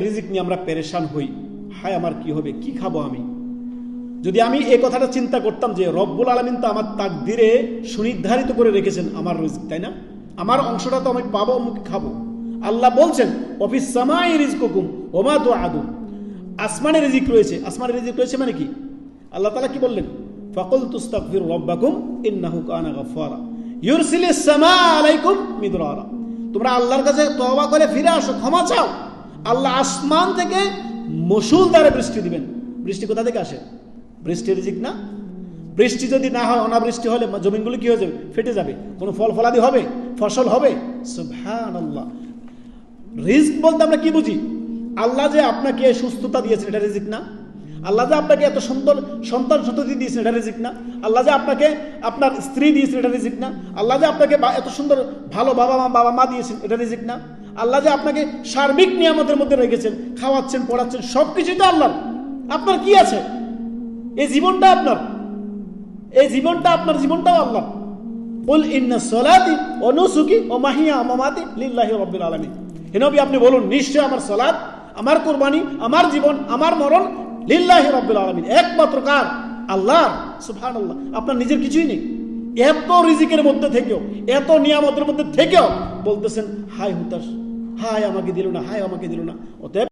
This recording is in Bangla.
রিজিক নিয়ে আমরা পেরেশান হই, হায় আমার কি হবে, কি খাবো আমি। যদি আমি এই কথাটা চিন্তা করতাম যে রব্বুল আলামিন তো আমার তাকদিরে সুনির্ধারিত করে রেখেছেন আমার রিজিক, তাই না? আমার অংশটা তো আমি পাবো, মুখে খাবো। আল্লাহ বলছেন অফিস সামাই রিজকুকুম ওমা তুআদুন, আসমানে রিজিক রয়েছে। আসমানে রিজিক রয়েছে মানে কি? আল্লাহ তাআলা কি বললেন? ফাকুল তুস্তাগফিরু রাব্বাকুম ইন্নাহু কানা গাফফারা ইউরসিলিস সামাআ আলাইকুম মিদরারা। তোমরা আল্লাহর কাছে তওবা করে ফিরে আসো, ক্ষমা চাও, আল্লাহ আসমান থেকে মুষলধারে বৃষ্টি দিবেন। বৃষ্টি কোথা থেকে আসে? বৃষ্টি রিজিক না? বৃষ্টি যদি না হয়, অনাবৃষ্টি হলে জমিনগুলো কি হয়ে যাবে? ফেটে যাবে। কোনো ফল ফলাদি হবে? ফসল হবে? সুবহানাল্লাহ। রিজিক বলতে আমরা কি বুঝি? আল্লাহ যে আপনাকে সুস্থতা দিয়েছেন, এটা রিজিক না? আল্লাহ যে আপনাকে এত সুন্দর সন্তান সন্ততি দিয়েছেন, এটা রিজিক না? আল্লাহ যে আপনাকে আপনার স্ত্রী দিয়েছেন, এটা রিজিক না? আল্লাহ যে আপনাকে এত সুন্দর ভালো বাবা মা দিয়েছেন, এটা রিজিক না? আল্লাহ যে আপনাকে সার্বিক নিয়ামতের মধ্যে রেখেছেন, খাওয়াচ্ছেন, পড়াচ্ছেন, সবকিছুই তো আল্লাহর। আপনার কি আছে? এই জীবনটা আপনার, এই জীবনটা আপনার, জীবনটাও আল্লাহ। কুল ইন্না সলাতি ওয়া নুসুকি ওয়া মাহিয়া ওয়া মামাতি লিল্লাহি রাব্বিল আলামিন। হে নবী, আপনি বলুন, নিশ্চয় আমার সালাত, আমার কুরবানি, আমার জীবন, আমার মরণ লিল্লাহি রাব্বিল আলামিন, একমাত্র কার? আল্লাহ। সুবহানাল্লাহ। আপনার নিজের কিছুই নেই। এত রিজিকের মধ্যে থেকেও, এত নিয়ামতের মধ্যে থেকেও বলতেছেন হায় হুতাশ, হায় আমাকে দিল না, হায় আমাকে দিল না। অতএব